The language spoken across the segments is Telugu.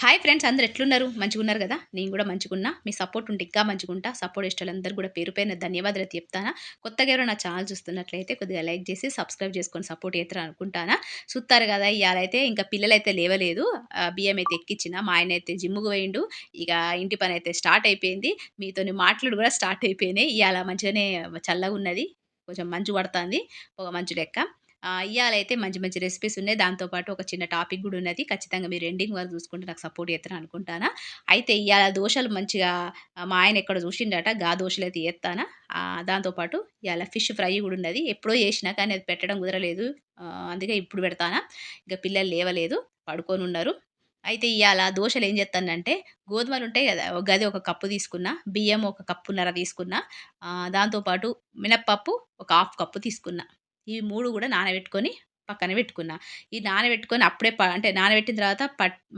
హాయ్ ఫ్రెండ్స్, అందరూ ఎట్లున్నారు? మంచిగున్నారు గదా! నేను గూడా మంచిగున్నా. మీ సపోర్ట్ ఉంటే ఇంకా మంచిగుంటా. సపోర్ట్ ఇష్టోళ్ళందరూ గూడా పేరు పేరున ధన్యవాదాలు చెప్తానా. కొత్తగా ఎవరైనా నా ఛానల్ చూస్తున్నట్లయితే కొద్దిగా లైక్ జేసి, సబ్స్క్రైబ్ చేసుకొని సపోర్ట్ చేత్తరు అనుకుంటానా. సుత్తారు గదా! ఇయాలైతే ఇంకా పిల్లలైతే లేవలేదు. బియ్యమైతే ఎక్కిచ్చిన. మా ఆయనైతే జిమ్‌కి పోయిండు. ఇక ఇంటి పనైతే స్టార్ట్ అయిపోయింది. మీతోని మాటలు గూడా స్టార్ట్ అయిపోయినాయి. ఇయాల మంచిగానే చల్లగున్నది. కొంచెం మంచు పడతాంది. పొగ మంచు లెక్క. ఇయ్యాలైతే మంచి మంచి రెసిపీస్ ఉన్నాయి. దాంతో పాటు ఒక చిన్న టాపిక్ గూడా ఉన్నది. ఖచ్చితంగా మీరు ఎండింగ్ వరకు చూసుకుంటే నాకు సపోర్ట్ చేత్తరని అనుకుంటానా. అయితే ఇయాల దోసలు మంచిగా మా ఆయన ఎక్కడో చూసిండట. దోసలైతే ఏత్తానా. దాంతో పాటు ఇయాల ఫిష్ ఫ్రై గూడా ఉన్నది. ఎప్పుడో చేసినా కానీ అది పెట్టడం కుదరలేదు. అందుకే ఇప్పుడు పెడతానా. ఇంక పిల్లలు లేవలేదు. పడుకొనున్నారు. అయితే ఇయాల దోసలు ఏం చేత్తానంటే గోధుమలుంటాయి గదా! గది ఒక కప్పు తీసుకున్నా. బియ్యం ఒక కప్పున్నర తీసుకున్నా. దాంతో పాటు మినపప్పు ఒక హాఫ్ కప్పు తీసుకున్నా. ఈ 3 గూడా నానబెట్టుకొని పక్కన పెట్టుకున్నా. ఈ నానబెట్టుకొని అప్పుడే అంటే నానబెట్టిన తర్వాత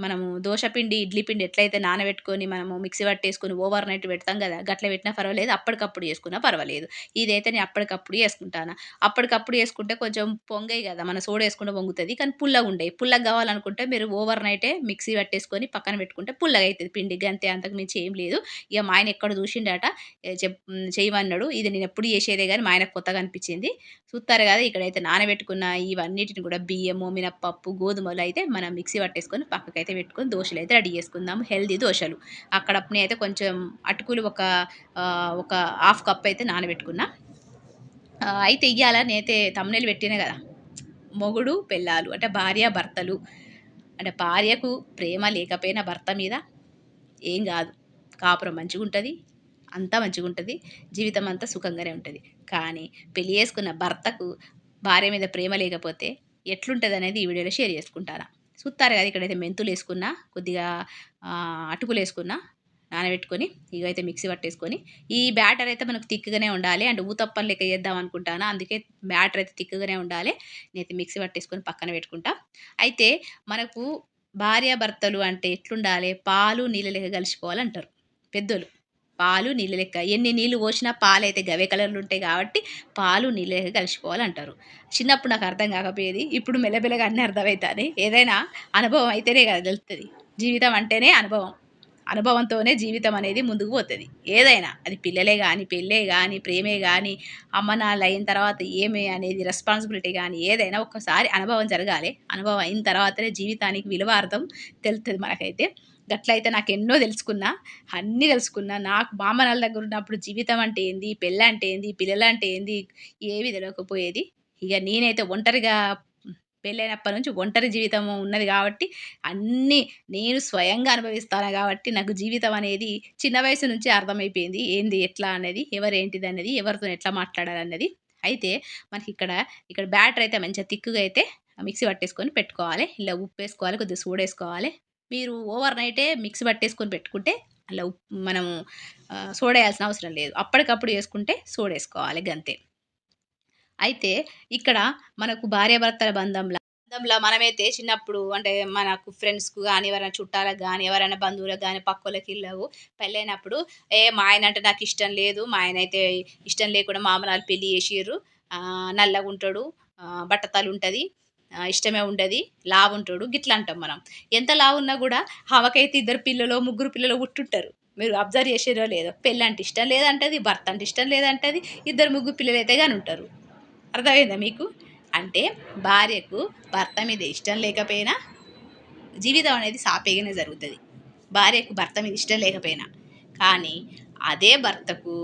మనము దోస పిండి, ఇడ్లీ పిండి ఎట్లయితే నానబెట్టుకొని మనము మిక్సీ పట్టేసుకొని ఓవర్ నైట్ పెడతాం గదా! గట్ల పెట్టినా పర్వాలేదు. అప్పటికప్పుడు చేసుకున్నా పర్వాలేదు. ఇదైతే నేను అప్పటికప్పుడు చేసుకుంటాను. అప్పటికప్పుడు చేసుకుంటే కొంచెం పొంగయి గదా! మన సోడా ఏసుకుంటే పొంగుతది. కానీ పుల్లగుండయి. పుల్లగా గావాలనుకుంటే మీరు ఓవర్ నైటే మిక్సీ పట్టేసుకొని పక్కన పెట్టుకుంటే పుల్లగయితది పిండి. గంతే, అంతకు మించి ఏం లేదు. ఇగ మా ఆయన ఎక్కడో చూసిండట. చేయమన్నాడు. ఇది నేనెప్పుడు చేసేదే గానీ మా ఆయనకు కొత్తగా అనిపిచ్చింది. చూత్తారు గదా! ఇక్కడైతే నానబెట్టుకున్న ఇవన్నిటిని గూడా బియ్యము, మినపప్పు, గోధుమలైతే మనం మిక్సీ పట్టేసుకొని పక్కకైతే పెట్టుకొని దోసలైతే రెడీ చేసుకుందాము. హెల్తీ దోసలు. అక్కడ నేనైతే కొంచెం అటుకులు ఒక హాఫ్ కప్ అయితే నానబెట్టుకున్నా. అయితే ఇయ్యాల నేనైతే థంబ్‌నెయిల్ పెట్టినా గదా! మొగుడు, పెళ్ళాలు అంటే భార్యాభర్తలు. అంటే భార్యకు ప్రేమ లేకపోయినా భర్త మీద ఏం గాదు. కాపురం మంచిగుంటది. అంతా మంచిగుంటది. జీవితం అంతా సుఖంగానే ఉంటది. కానీ పెళ్లి చేసుకున్న భర్తకు భార్య మీద ప్రేమ లేకపోతే ఎట్లుంటదనేది ఈ వీడియోలో షేర్ చేసుకుంటాను. చూత్తారు కదా! ఇక్కడైతే మెంతులేసుకున్నా, కొద్దిగా అటుకులేసుకున్నా నానబెట్టుకొని, ఇగైతే మిక్సీ పట్టేసుకొని, ఈ బ్యాటర్ అయితే మనకు థిక్‌గానే ఉండాలి. అంటే ఊతప్పం లెక్క చేద్దాం అనుకుంటాను. అందుకే బ్యాటర్ అయితే థిక్‌గానే ఉండాలి. నేనైతే మిక్సీ పట్టేసుకొని పక్కన పెట్టుకుంటా. అయితే మనకు భార్యాభర్తలు అంటే ఎట్లుండాలి? పాలు, నీళ్ళు లెక్క కలిసిపోవాలంటారు పెద్దోళ్ళు. పాలు, నీళ్ళు లెక్క. ఎన్ని నీళ్ళు పోసినా పాలైతే గవే కలర్‌లో ఉంటాయి కాబట్టి, పాలు, నీళ్ళు లెక్క కలిసిపోవాలంటారు. చిన్నప్పుడు నాకు అర్థం కాకపోయేది. ఇప్పుడు మెల్లమెల్లగా అన్నీ అర్థమైతాన్నాయి. ఏదైనా అనుభవం అయితేనే కదా తెలుస్తది. జీవితం అంటేనే అనుభవం. అనుభవంతోనే జీవితం అనేది ముందుకు పోతది. ఏదైనా. అది పిల్లలే గాని, పెళ్ళే గాని, ప్రేమే గాని, అమ్మనాన్నలయిన తర్వాత ఏమి అనేది రెస్పాన్సిబిలిటీ గాని, ఏదైనా ఒక్కసారి అనుభవం జరగాలి. అనుభవం అయిన తర్వాతనే జీవితానికి విలువ అర్థం తెలుస్తది మనకైతే. గట్లయితే నాకెన్నో తెలుసుకున్నా. అన్నీ తెలుసుకున్నా. నాకు మా అమ్మ నాన్నల దగ్గర ఉన్నప్పుడు జీవితం అంటే ఏంది? పెళ్ళంటే ఏంది? పిల్లలంటే ఏంది? ఏవి తెలవకపోయేది. ఇగ నేనైతే ఒంటరిగా పెళ్ళైనప్పటి నుంచి ఒంటరి జీవితం ఉన్నది గాబట్టి, అన్నీ నేను స్వయంగా అనుభవిస్తాను గాబట్టి, నాకు జీవితం అనేది చిన్న వయసు నుంచే అర్థమైపోయింది. ఏంది? ఎట్లా? అనేది, ఎవరేంటిదన్నది, ఎవరితోని ఎట్లా మాట్లాడాలన్నది. అయితే ఇక్కడ బ్యాటర్ అయితే మంచిగా థిక్‌గా అయితే మిక్సీ పట్టేసుకొని పెట్టుకోవాలి. ఇలా ఉప్పేసుకోవాలి, కొద్దిగా సోడేసుకోవాలి. మీరు ఓవర్ నైటే మిక్సీ పట్టేసుకొని పెట్టుకుంటే, అలా మనము సోడా ఎయాల్సిన అవసరం లేదు. అప్పటికప్పుడు యేసుకుంటే సోడేసుకోవాలి గంతే. అయితే ఇక్కడ మనకు భార్యాభర్తల బంధంలా మనమైతే చిన్నప్పుడు అంటే మనకు ఫ్రెండ్స్‌కు గాని, ఎవరైనా చుట్టాలకు గాని, ఎవరైనా బంధువులకు గాని, పక్కోళ్ళకి ఇళ్ళకు పెళ్ళైనప్పుడు, మా ఆయనంటే నాకిష్టం లేదు. మా ఆయనైతే ఇష్టం లేకుండా మా అమ్మ నాన్న పెళ్లి చేసిర్రు. నల్లగుంటడు, బట్టతలుంటది, ఇష్టమే ఉండది, లావుంటడు, గిట్లా అంటాం మనం. ఎంత లావున్నా గూడా ఆమెకైతే ఇద్దరు పిల్లలో, ముగ్గురు పిల్లలో పుట్టుంటరు. మీరు అబ్జర్వ్ చేసిర్రో లేదో. పెళ్ళంటే ఇష్టం లేదంటది, భర్త అంటే ఇష్టం లేదంటది, ఇద్దరు ముగ్గురు పిల్లలైతే గాని ఉంటారు. అర్థమైందా మీకు? అంటే భార్యకు భర్త మీద ఇష్టం లేకపోయినా జీవితం అనేది సాఫీగానే జరుగుతది. భార్యకు భర్త మీద ఇష్టం లేకపోయినా. కానీ అదే భర్తకు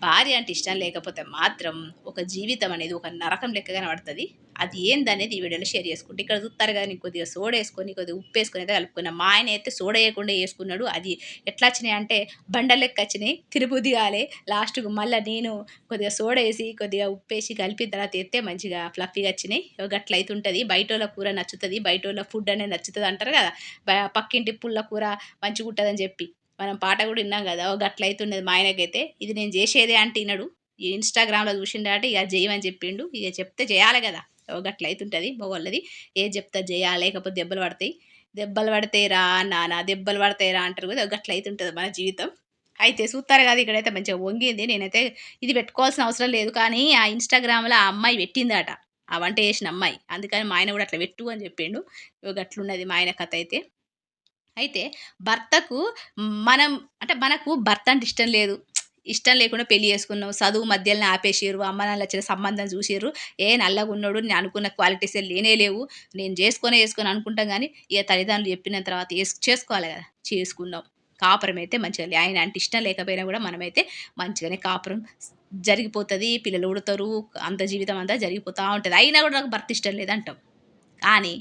భార్య అంటే ఇష్టం లేకపోతే మాత్రం ఒక జీవితం అనేది ఒక నరకం లెక్క కనబడతది. అది ఏందనేది ఈ వీడియోలో షేర్ చేసుకుంటా. ఇక్కడ చూత్తారు కదా! నేను కొద్దిగా సోడేసుకొని, కొద్దిగా ఉప్పేసుకొని అయితే కలుపుకున్నా. మా ఆయనైతే సోడా ఎయకుండా చేసుకున్నాడు. అది ఎట్లచ్చినాయంటే బండలు లెక్కచ్చినాయి. తినబుద్ధి కాలే. లాస్ట్‌కు మళ్ళా నేను కొద్దిగా సోడా ఏసి, కొద్దిగా ఉప్పేసి కలిపిన తర్వాత ఎత్తే మంచిగా ఫ్లఫీగా వచ్చినాయి. గట్లయితుంటది. బయటోళ్ళ కూర నచ్చుతది. బయటోళ్ళ ఫుడ్ అనేది నచ్చుతది అంటారు కదా! పక్కింటి పుల్ల కూర మంచిగుంటదని జెప్పి. మనం పాట గూడా ఇన్నాం గదా! గట్లయితున్నది మా ఆయనకైతే. ఇది నేను జేసేదే అంటే ఇనడు. ఈ ఇన్‌స్టాగ్రామ్‌లో జూషిండట ఇగ అది జెయమని జెప్పిండు. ఇగ చెప్తే జేయాలె గదా! గట్లయితుంటది మొగోళ్ళది. ఏది జెప్తే అది జేయాలే. లేకపోతే దెబ్బలు పడతాయి. దెబ్బలు పడతాయి రా నాన్న, దెబ్బలు పడతాయి రా అంటారు గదా! గట్లయితుంటది మన జీవితం. అయితే సూత్తారు గదా! ఇక్కడైతే మంచిగా వంగింది. నేనైతే ఇది పెట్టుకోవాల్సిన అవసరం లేదు. కానీ ఆ ఇన్‌స్టాగ్రామ్‌లో ఆ అమ్మాయి పెట్టిందట. ఆ వంట చేసిన అమ్మాయి. అందుకని మా ఆయన గూడా అట్లా పెట్టు అని జెప్పిండు. గట్లున్నది మా ఆయన కథ అయితే. అయితే భర్తకు మనం అంటే మనకు భర్త అంటే ఇష్టం లేదు. ఇష్టం లేకుండా పెళ్లి చేసుకున్నాం. చదువు మధ్యలనే ఆపేసిర్రు. అమ్మ నాన్నలు వచ్చిన సంబంధం చూసిర్రు. నల్లగున్నోడు నేను అనుకున్న క్వాలిటీసే లేనే లేవు. నేను చేసుకోను అనుకుంటాం గానీ, ఇగ తల్లిదండ్రులు చెప్పిన తర్వాత చేసుకోవాలి గదా! చేసుకున్నాం. కాపురం అయితే మంచిగా ఆయన అంటే ఇష్టం లేకపోయినా గూడా మనమైతే మంచిగానే కాపురం జరిగిపోతది. పిల్లలు పుడతారు. అంత జీవితం అంతా జరిగిపోతా ఉంటది. అయినా గూడా నాకు భర్త ఇష్టం లేదంటాం. కానీ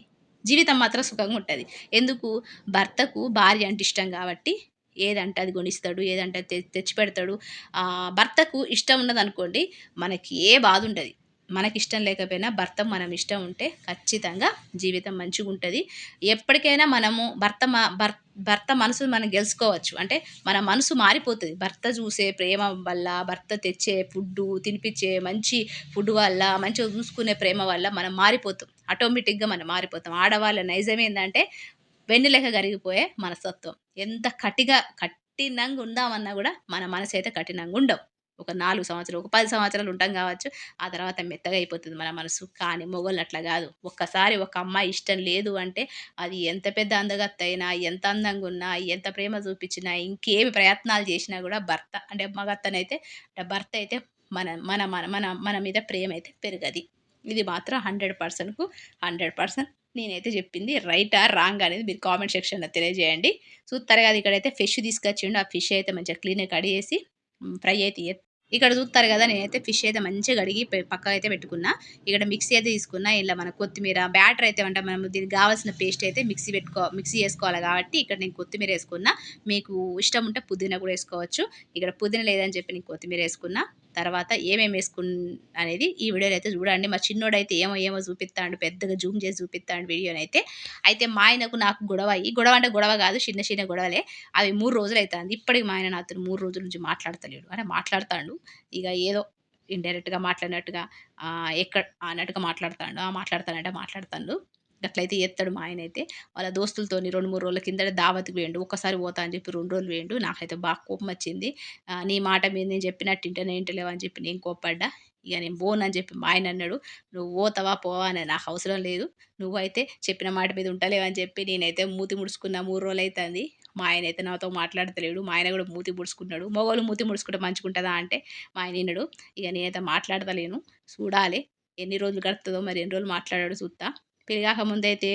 జీవితం మాత్రం సుఖంగుంటది. ఎందుకు? భర్తకు భార్య అంటే ఇష్టం గాబట్టి, ఏదంటే అది గొనిస్తాడు. ఏదంటే అది తెచ్చిపెడతాడు. భర్తకు ఇష్టం ఉన్నదనుకోండి, మనకి ఏ బాధుండది. మనకిష్టం లేకపోయినా భర్తకు మనం ఇష్టం ఉంటే ఖచ్చితంగా జీవితం మంచిగుంటది. ఎప్పటికైనా మనము భర్త మనసుని మనం గెలుచుకోవచ్చు. అంటే మన మనసు మారిపోతది. భర్త చూసే ప్రేమ వల్ల, భర్త తెచ్చే ఫుడ్డు, తినిపిచ్చే మంచి ఫుడ్ వల్ల, మంచిగా చూసుకునే ప్రేమ వల్ల మనం మారిపోతాం. ఆటోమేటిక్‌గా మనం మారిపోతాం. ఆడవాళ్ళ నైజమేందంటే వెన్నెలెక్క కరిగిపోయే మనస్తత్వం. ఎంత కఠినంగా ఉందామన్నా గూడా మన మనసైతే కఠినంగుండవు. ఒక 4 సంవత్సరాలు, ఒక 10 సంవత్సరాలు ఉంటాం గావచ్చు. ఆ తర్వాత మెత్తగా అయిపోతది మన మనసు. కానీ మొగోళ్ళు అట్లా గాదు. ఒక్కసారి ఒక అమ్మాయి ఇష్టం లేదు అంటే అది ఎంత పెద్ద అందగత్తయినా, ఎంత అందంగున్నా, ఎంత ప్రేమ చూపించినా, ఇంకేమి ప్రయత్నాలు చేసినా గూడా భర్త అంటే మగత్తనైతే భర్త అయితే మన మన మన మన మన మీద ప్రేమైతే పెరగది. ఇది మాత్రం 100%కు 100% నేనైతే చెప్పింది రైటా? రాంగా? అనేది మీరు కామెంట్ సెక్షన్‌లో తెలియజేయండి. చూత్తారు కదా! ఇక్కడైతే ఫిష్ తీసుకొచ్చిండు. ఆ ఫిష్ అయితే మంచిగా క్లీన్‌గా కడిగేసి ఫ్రై అయితే ఇక్కడ చూత్తారు కదా! నేనైతే ఫిష్ అయితే మంచిగా కడిగి పక్కకైతే పెట్టుకున్నా. ఇక్కడ మిక్సీ అయితే తీసుకున్నా. ఇందులో మన కొత్తిమీర, బ్యాటర్ అయితే అంటే మనం దీనికి కావాల్సిన పేస్ట్ అయితే మిక్సీ చేసుకోవాలి కాబట్టి ఇక్కడ నేను కొత్తిమీర ఏసుకున్నా. మీకు ఇష్టం ఉంటే పుదీనా కూడా ఏసుకోవచ్చు. ఇక్కడ పుదీనా లేదని చెప్పి నేను కొత్తిమీర ఏసుకున్నా. తర్వాత ఏమేమి అనేది ఈ వీడియోలో అయితే చూడండి. మా చిన్నోడైతే ఏమో ఏమో చూపిత్తాండు. పెద్దగా జూమ్ చేసి చూపిత్తాండు వీడియోనైతే. అయితే మా ఆయనకు నాకు గొడవ అయ్యి గొడవ అంటే గొడవ కాదు చిన్న చిన్న గొడవలే. అవి 3 రోజులైతాంది. ఇప్పటికి మా ఆయన నాతోని 3 రోజుల నుంచి మాట్లాడతలేడు. అంటే మాట్లాడతాండు. ఇగ ఏదో ఇండైరెక్ట్‌గా మాట్లాడినట్టుగా అన్నట్టుగా మాట్లాడతాండు. మాట్లాడతానంటే మాట్లాడతాండు. గట్లయితే చేత్తడు మా ఆయనైతే. వాళ్ళ దోస్తులతోని 2, 3 రోజుల కిందట దావత్‌కి పోయిండు. ఒక్కసారి పోతా అని చెప్పి 2 రోజులు పోయిండు. నాకైతే బాగా కోపమొచ్చింది. నీ మాట మీద నేను చెప్పినట్టు ఇంటనే ఇంటలేవు అని చెప్పి నేను కోప్పడ్డా. ఇగ నేను పోనని చెప్పి మా ఆయన అన్నాడు. "నువ్వు పోతావా? పోవా? అనేది నాకు అవసరం లేదు. నువ్వైతే చెప్పిన మాట మీద ఉంటలేవని" చెప్పి నేనైతే మూతి ముడుచుకున్న 3 రోజులైతాంది. మా ఆయనైతే నాతో మాట్లాడతలేడు. మా ఆయన కూడా మూతి ముడుచుకున్నాడు. మగోళ్ళు మూతి ముడుచుకుంటే మంచిగుంటదా అంటే మా ఆయన ఇనడు. ఇగ నేనైతే మాట్లాడతలేను. చూడాలి ఎన్ని రోజులు గడుత్తదో మరి ఎన్ని రోజులు మాట్లాడాడో చూత్తా. పెళ్లి కాకముందయితే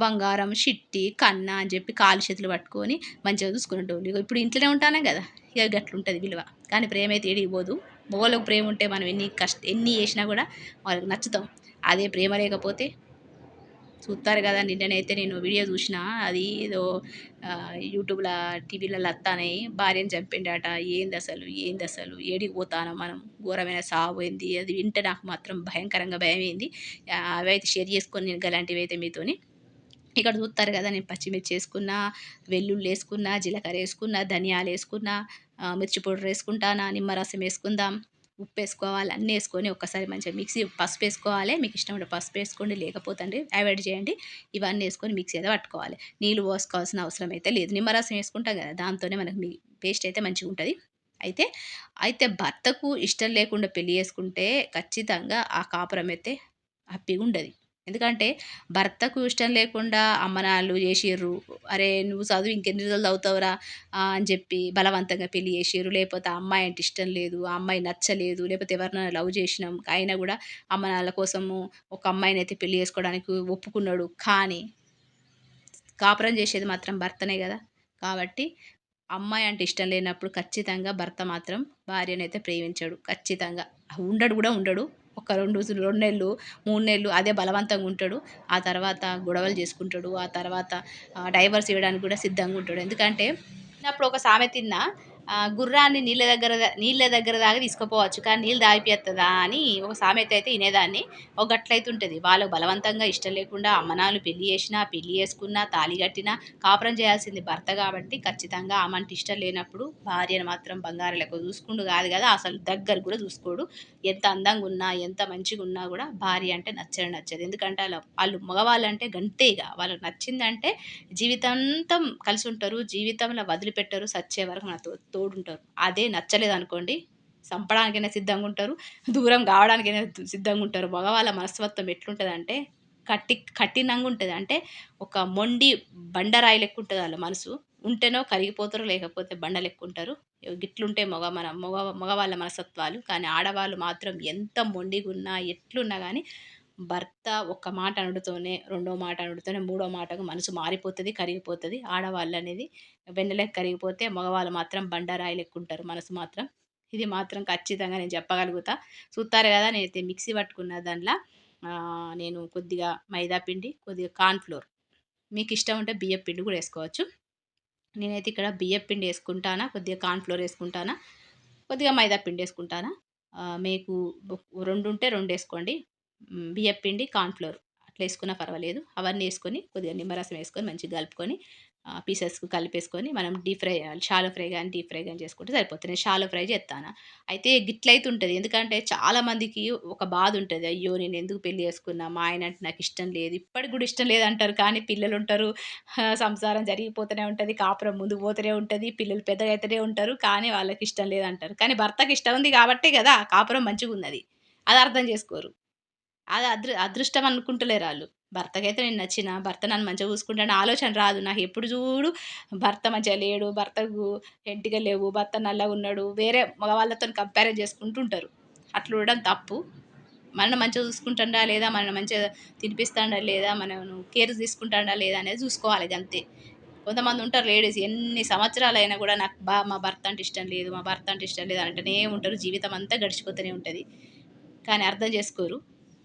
బంగారం, చిట్టి, కన్న అని చెప్పి కాళ్ళు చేతులు పట్టుకొని మంచిగా చూసుకునేటోళ్ళు. ఇగో ఇప్పుడు ఇంట్లోనే ఉంటానం గదా! ఇగ గట్లుంటది విలువ. కానీ ప్రేమైతే ఏడికి పోదు. మొగోళ్ళకి ప్రేమ ఉంటే మనం ఎన్ని చేసినా గూడా వాళ్ళకి నచ్చుతాం. అదే ప్రేమ లేకపోతే చూత్తారు గదా! నిన్ననైతే నేను వీడియో జూషినా. అది ఏదో యూట్యూబ్‌ల, టీవీలలో అత్తాన్నయి. భార్యను చంపిండట. ఏందసలు? ఏడికి పోతాన్నాం మనం? ఘోరమైన సావు ఏంది? అది వింటే నాకు మాత్రం భయంకరంగా భయమైంది. అవైతే షేర్ చేసుకొని నేను గలాంటివైతే మీతోని. ఇక్కడ చూత్తారు గదా! నేను పచ్చిమిర్చి ఏసుకున్నా, వెల్లుల్లేసుకున్నా, జీలకర్రేసుకున్నా, ధనియాలేసుకున్నా, మిర్చి పౌడరేసుకుంటానా, నిమ్మరసం ఏసుకుందాం, ఉప్పేసుకోవాలి. అన్నీ ఏసుకొని ఒక్కసారి మంచిగా పసుపేసుకోవాలి. మీకిష్టం ఉంటే పసుపేసుకోండి. లేకపోతే అవాయిడ్ చేయండి. ఇవన్నీ ఏసుకొని మిక్సీ అయితే పట్టుకోవాలి. నీళ్ళు పోసుకోవాల్సిన అవసరం అయితే లేదు. నిమ్మరసం ఏసుకుంటాం గదా! దాంతోనే మనకు పేస్ట్ అయితే మంచిగుంటది. అయితే, భర్తకు ఇష్టం లేకుండా పెళ్లి చేసుకుంటే ఖచ్చితంగా ఆ కాపురం అయితే హ్యాపీగుండది. ఎందుకంటే భర్తకు ఇష్టం లేకుండా అమ్మనాన్నలు జేషిర్రు. "అరే! నువ్వు చదువు ఇంకెన్ని రోజులు చదువుతావురా" అని జెప్పి బలవంతంగా పెళ్లి జేషిర్రు. లేపోతే ఆ అమ్మాయి అంటే ఇష్టం లేదు, ఆ అమ్మాయి నచ్చలేదు, లేపోతే ఎవరినైనా లవ్ జేషినాం. అయినా గూడా అమ్మనాన్నల కోసము ఒక అమ్మాయినైతే పెళ్లి చేసుకోవడానికి ఒప్పుకున్నాడు. కానీ కాపురం జేసేది మాత్రం భర్తనే గదా! కాబట్టి అమ్మాయి అంటే ఇష్టం లేనప్పుడు ఖచ్చితంగా భర్త మాత్రం భార్యనైతే ప్రేమించడు. ఖచ్చితంగా. ఉండడు. ఒక 2 నెలలు, 3 నెలలు అదే బలవంతంగా ఉంటాడు. ఆ తర్వాత గొడవలు చేసుకుంటాడు. ఆ తర్వాత డైవర్స్ ఇవ్వడానికి కూడా సిద్ధంగా ఉంటాడు. ఎందుకంటే చిన్నప్పుడు ఒక సామెత ఇన్నా. గుర్రాన్ని నీళ్ళ దగ్గర దాకా తీసుకుపోవచ్చు. కానీ నీళ్ళు తాగిపియత్తదా అని ఒక సామెత అయితే ఇనేదాన్ని. ఒక గట్లయితే ఉంటది. వాళ్ళు బలవంతంగా ఇష్టం లేకుండా అమ్మనాన్నలు పెళ్లి చేసినా, పెళ్లి చేసుకున్నా, తాళి కట్టినా కాపురం చేయాల్సింది భర్త కాబట్టి ఖచ్చితంగా ఆమంటే ఇష్టం లేనప్పుడు భార్యను మాత్రం బంగారం లెక్క చూసుకుండు కాదు కదా! అసలు దగ్గర కూడా చూసుకోడు. ఎంత అందంగున్నా, ఎంత మంచిగున్నా గూడా భార్య అంటే నచ్చదు. ఎందుకంటే ఆళ్ళు మగవాళ్ళంటే గంతే ఇగ. వాళ్ళకి నచ్చిందంటే జీవితాంతం కలిసుంటరు. జీవితంలో వదిలిపెట్టరు. సచ్చే వరకు మనతో తోడుంటారు. అదే నచ్చలేదనుకోండి సంపడానికైనా సిద్ధంగుంటరు. దూరం గావడానికైనా సిద్ధంగుంటరు. మగవాళ్ళ మనస్తత్వం ఎట్లుంటదంటే కఠినంగా ఉంటది. అంటే ఒక మొండి బండరాయి లెక్క ఉంటది ఆళ్ళ మనసు. ఉంటేనో కరిగిపోతారు, లేకపోతే బండ లెక్కుంటారు. గిట్లుంటాయి మగవాళ్ళ మనస్తత్వాలు. కానీ ఆడవాళ్ళు మాత్రం ఎంత మొండిగున్నా, ఎట్లున్నా గానీ భర్త ఒక్క మాట అనుడుతోనే, రెండో మాట అనుడుతోనే, మూడో మాటకు మనసు మారిపోతది, కరిగిపోతది. ఆడవాళ్ళనేది వెన్నెలెక్క కరిగిపోతే, మగవాళ్ళు మాత్రం బండరాయి లెక్కుంటారు మనసు మాత్రం. ఇది మాత్రం ఖచ్చితంగా నేను చెప్పగలుగుతా. చూత్తారు గదా! నేనైతే మిక్సీ పట్టుకున్న దాంట్ల నేను కొద్దిగా మైదా పిండి, కొద్దిగా కార్న్ ఫ్లోర్, మీకిష్టం ఉంటే బియ్యపు పిండి గూడా ఏసుకోవచ్చు. నేనైతే ఇక్కడ బియ్యపు పిండి ఏసుకుంటానా, కొద్దిగా కార్న్ ఫ్లోర్ ఏసుకుంటానా, కొద్దిగా మైదా పిండేసుకుంటానా. మీకు 2 ఉంటే 2 ఏసుకోండి. బియ్యపు పిండి, కార్న్ ఫ్లోర్ అట్లా ఏసుకున్నా పర్వాలేదు. అవన్నీ ఏసుకొని కొద్దిగా నిమ్మరసం ఏసుకొని మంచిగా కలుపుకొని పీసెస్‌కు కలిపేసుకొని మనం డీప్ ఫ్రై షాలో ఫ్రై గాని, డీప్ ఫ్రై గాని చేసుకుంటే సరిపోతది. నేను షాలో ఫ్రై జేత్తాన. అయితే గిట్లయితుంటది. ఎందుకంటే చాలా మందికి ఒక బాధుంటది. అయ్యో! నేనెందుకు పెళ్లి చేసుకున్నా? మా ఆయన అంటే నాకిష్టం లేదు. ఇప్పటికి గూడా ఇష్టం లేదంటారు. కానీ పిల్లలుంటరు. సంసారం జరిగిపోతూనే ఉంటది. కాపురం ముందుకు పోతూనే ఉంటది. పిల్లలు పెద్దగా అయితూనే ఉంటారు. కానీ వాళ్ళకిష్టం లేదంటారు. కానీ భర్తకిష్టం ఉంది గాబట్టే గదా! కాపురం మంచిగున్నది. అది అర్థం జేసుకోరు. అది అదృష్టం అనుకుంటలేరాళ్ళు. భర్తకైతే నేను నచ్చినా, భర్త నన్ను మంచిగా చూసుకుంటాడని ఆలోచన రాదు. నాకెప్పుడు జూడు భర్త మంచిగా లేడు, భర్తకు ఎంటికలు లేవు, భర్త నల్లగున్నాడు, వేరే మగవాళ్ళతోని కంపారిజన్ చేసుకుంటూ ఉంటారు. అట్లుండడం తప్పు. మనల్ని మంచిగా చూసుకుంటాండా లేదా, మనల్ని మంచిగా తినిపిస్తాండా లేదా, మనను కేర్ తీసుకుంటాండా లేదా అనేది చూసుకోవాలి గంతే. కొంతమందుంటారు లేడీస్ ఎన్ని సంవత్సరాలైనా గూడా నాకు మా భర్త అంటే ఇష్టం లేదు, మా భర్త అంటే ఇష్టం లేదు అంటనే ఉంటారు. జీవితం అంతా గడిచిపోతూనే ఉంటది. కానీ అర్థం జేసుకోరు.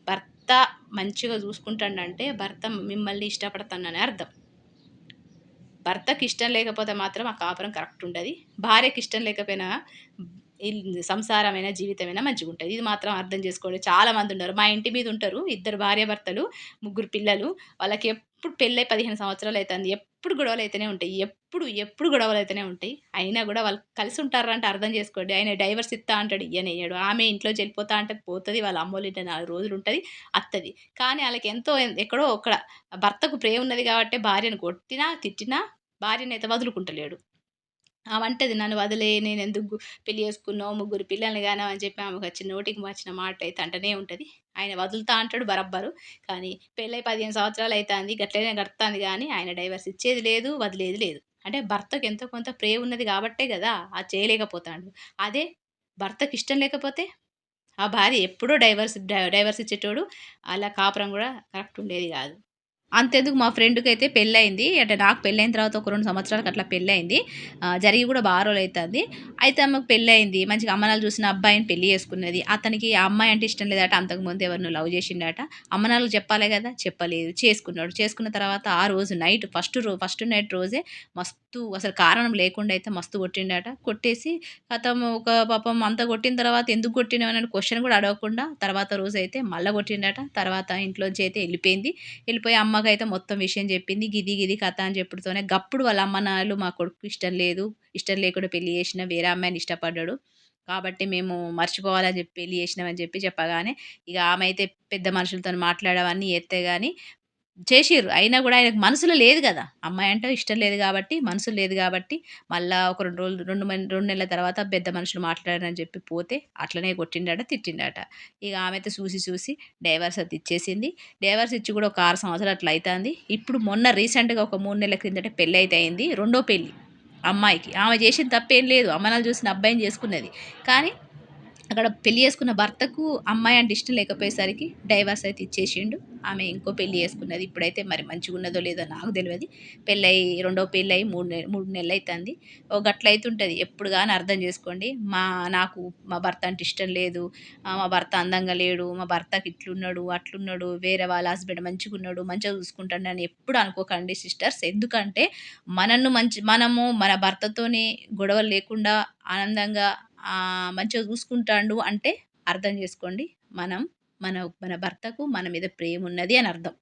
భర్త మంచిగా జూసుకుంటాండంటే భర్త మిమ్మల్ని ఇష్టపడతాననే అర్థం. భర్తకిష్టం లేకపోతే మాత్రం ఆ కాపురం కరెక్ట్ ఉండది. భార్యకిష్టం లేకపోయినా సంసారమైన, జీవితమైనా మంచిగుంటది. ఇది మాత్రం అర్థం జేసుకోండి. చాలా మందున్నారు. మా ఇంటి మీద ఉంటారు. ఇద్దరు భార్యాభర్తలు, ముగ్గురు పిల్లలు. వాళ్ళకెప్పుడు పెళ్ళై 15 సంవత్సరాలయితాంది. ఎప్పుడు గొడవలయితేనే ఉంటాయి. ఎప్పుడు గొడవలయితేనే ఉంటాయి. అయినా గూడా వాళ్ళు కలిసుంటార్రంటే అర్థం జేసుకోండి. ఆయన డైవర్స్ ఇత్తా అంటాడు. ఇయ్యనియ్యడు. ఆమె ఇంట్లోంచి ఎళ్ళిపోతా అంటే పోతది. వాళ్ళ అమ్మోళ్ళింట 4 రోజులుంటది. అత్తది. కానీ ఆళ్ళకెంతో ఎక్కడో అక్కడ భర్తకు ప్రేమున్నది గాబట్టే భార్యను కొట్టినా, తిట్టినా భార్యనైతే వదులుకుంటలేడు. ఆమంటది నన్ను వదిలే నేనెందుకు పెళ్లి చేసుకున్నావు, ముగ్గురు పిల్లల్ని కనవు అని చెప్పి ఆమెకొచ్చిన నోటికి వచ్చిన మాటలైతే అంటనే ఉంటది. ఆయన వదులుతా అంటాడు బరబ్బరు. కానీ పెళ్ళై 15 సంవత్సరాలయితాంది. గట్లనే గడుత్తాంది గానీ ఆయన డైవర్స్ ఇచ్చేది లేదు, వదిలేది లేదు. అంటే భర్తకు ఎంతో కొంత ప్రేమున్నది గాబట్టే గదా! అది చేయలేకపోతాండు. అదే భర్తకిష్టం లేకపోతే ఆ భార్య ఎప్పుడో డైవర్స్ ఇచ్చేటోడు. ఆళ్ళ కాపురం గూడా కరెక్ట్ ఉండేది గాదు. అంతెందుకు మా ఫ్రెండ్‌కైతే పెళ్లయింది. అంటే నాకు పెళ్లయిన తర్వాత ఒక 2 సంవత్సరాలకు అట్లా పెళ్లయింది. జరిగి గూడా బా రోజులైతాంది. అయితే ఆమెకు పెళ్లయింది. మంచిగా అమ్మనాన్నలు చూసిన అబ్బాయిని పెళ్లి చేసుకున్నది. అతనికి ఆ అమ్మాయి అంటే ఇష్టం లేదట. అంతకుముందు ఎవరినో లవ్ చేసిండట. అమ్మనాన్నలకు చెప్పాలే గదా! చెప్పలేదు. చేసుకున్నాడు. చేసుకున్న తర్వాత ఆ రోజు నైట్ ఫస్ట్ నైట్ రోజే మస్తు అసలు కారణం లేకుండా అయితే మస్తు కొట్టిండట. కొట్టేసి ఖతం ఒక పాపం అంత కొట్టిన తర్వాత ఎందుకు కొట్టినవు అని క్వెషన్ గూడా అడగకుండా తర్వాత రోజైతే మళ్ళా కొట్టిండట. తర్వాత ఇంట్లోంచి అయితే ఎళ్ళిపోయింది. వెళ్ళిపోయి అమ్మకైతే మొత్తం విషయం చెప్పింది. గిది కథ అని చెప్పుడుతోనే గప్పుడు వాళ్ళ అమ్మ నాన్నలు మా కొడుకుకి ఇష్టం లేదు. ఇష్టం లేకుండా పెళ్లి చేసిన వేరే అమ్మాయిని ఇష్టపడ్డాడు. కాబట్టి మేము మర్చిపోవాలని చెప్పి పెళ్లి చేసినామని చెప్పగానే ఇగ ఆమె అయితే పెద్ద మనుషులతోని మాట్లాడవన్నీ ఎత్తే గాని చేషిర్రు. అయినా గూడా ఆయనకు మనసులో లేదు గదా! అమ్మాయంటే ఇష్టం లేదు గాబట్టి, మనసులో లేదు గాబట్టి, మళ్ళా ఒక 2 రోజులు 2 నెలల తర్వాత పెద్ద మనుషులు మాట్లాడారని జెప్పి పోతే, అట్లనే కొట్టిండట, తిట్టిండట. ఇగ ఆమైతే చూసి డైవర్స్ అయితే ఇచ్చేసింది. డైవర్స్ ఇచ్చి గూడా ఒక 6 సంవత్సరాలు అట్లా అయితాంది. ఇప్పుడు మొన్న రీసెంట్‌గా ఒక 3 నెలల క్రిందట పెళ్లయితే అయింది. రెండో పెళ్లి అమ్మాయికి. ఆమె చేసిన తప్పేం లేదు. అమ్మ నాన్న చూసిన అబ్బాయిని చేసుకున్నది. కానీ అక్కడ పెళ్లి చేసుకున్న భర్తకు అమ్మాయి అంటే ఇష్టం లేకపోయేసరికి డైవర్స్ అయితే ఇచ్చేసిండు. ఆమె ఇంకో పెళ్లి చేసుకున్నది. ఇప్పుడైతే మరి మంచిగున్నదో లేదో నాకు తెలవది. పెళ్లయి రెండో పెళ్లయి 3 నెలలైతాంది. గట్లయితుంటది. ఎప్పుడు గాని అర్థం చేసుకోండి. నాకు మా భర్త అంటే ఇష్టం లేదు. మా భర్త అందంగా లేడు. మా భర్తకి ఇట్లున్నాడు, అట్లున్నాడు. వేరే వాళ్ళ హస్బెండ్ మంచిగున్నాడు, మంచిగా చూసుకుంటాడని ఎప్పుడు అనుకోకండి సిస్టర్స్. ఎందుకంటే మనము మన భర్తతోని గొడవలు లేకుండా ఆనందంగా మంచిగా చూసుకుంటాండు అంటే అర్థం చేసుకోండి. మనం మన మన భర్తకు మన మీద ప్రేమున్నది అని అర్థం.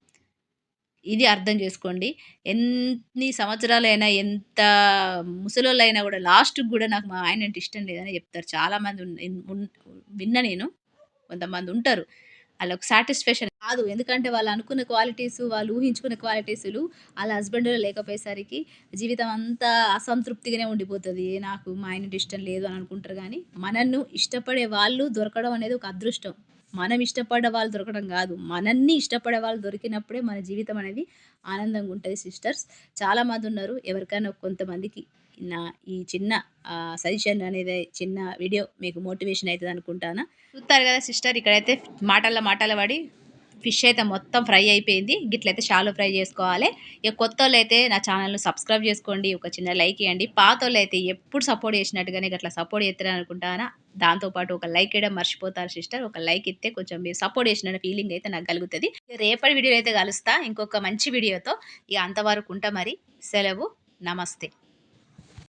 ఇది అర్థం జేసుకోండి. ఎన్ని సంవత్సరాలైనా, ఎంత ముసలోళ్ళైనా గూడా లాస్ట్‌కి గూడా నాకు మా ఆయనంటే ఇష్టం లేదనే జెప్తారు. చాలామంది విన్నా నేను. కొంతమందుంటరు. ఆళ్ళకి సాటిస్ఫాక్షన్ కాదు. ఎందుకంటే వాళ్ళు అనుకున్న క్వాలిటీసు, వాళ్ళు ఊహించుకున్న క్వాలిటీసులు ఆళ్ళ హస్బెండ్‌లో లేకపోయేసరికి జీవితం అంతా అసంతృప్తిగానే ఉండిపోతది. నాకు మా ఆయనంటే ఇష్టం లేదు అని అనుకుంటారు గానీ, మనన్ను ఇష్టపడే వాళ్ళు దొరకడం అనేది ఒక అదృష్టం. మనం ఇష్టపడ్డ వాళ్ళు దొరకడం గాదు. మనల్ని ఇష్టపడే వాళ్ళు దొరికినప్పుడే మన జీవితం అనేది ఆనందంగా ఉంటది సిస్టర్స్. చాలామందున్నారు. ఎవరికైనా కొంతమందికి నా ఈ చిన్న సజెషన్ అనేది చిన్న వీడియో మీకు మోటివేషన్ అయితదనుకుంటాను. చూస్తారు గదా సిస్టర్ ఇక్కడైతే మాటల్లో మాటలు పడి ఫిష్ అయితే మొత్తం ఫ్రై అయిపోయింది. గిట్లయితే షాలో ఫ్రై జేసుకోవాలి. ఇక కొత్తోళ్ళైతే నా ఛానెల్‌ని సబ్స్క్రైబ్ జేసుకోండి. ఒక చిన్న లైక్ ఇయ్యండి. పాతోళ్ళైతే ఎప్పుడు సపోర్ట్ చేసినట్టుగానే గట్లా సపోర్ట్ చేత్తరనుకుంటానా. దాంతో పాటు ఒక లైక్ ఇయ్యడం మర్చిపోతారు సిస్టర్. ఒక లైక్ ఇత్తే కొంచెం మీరు సపోర్ట్ చేసినన్న ఫీలింగ్ అయితే నాకు కలుగుతది. రేపటి వీడియోలో అయితే కలుస్తా ఇంకొక మంచి వీడియోతో. ఇగ అంతవరకు ఉంటా మరి. సెలవు. నమస్తే.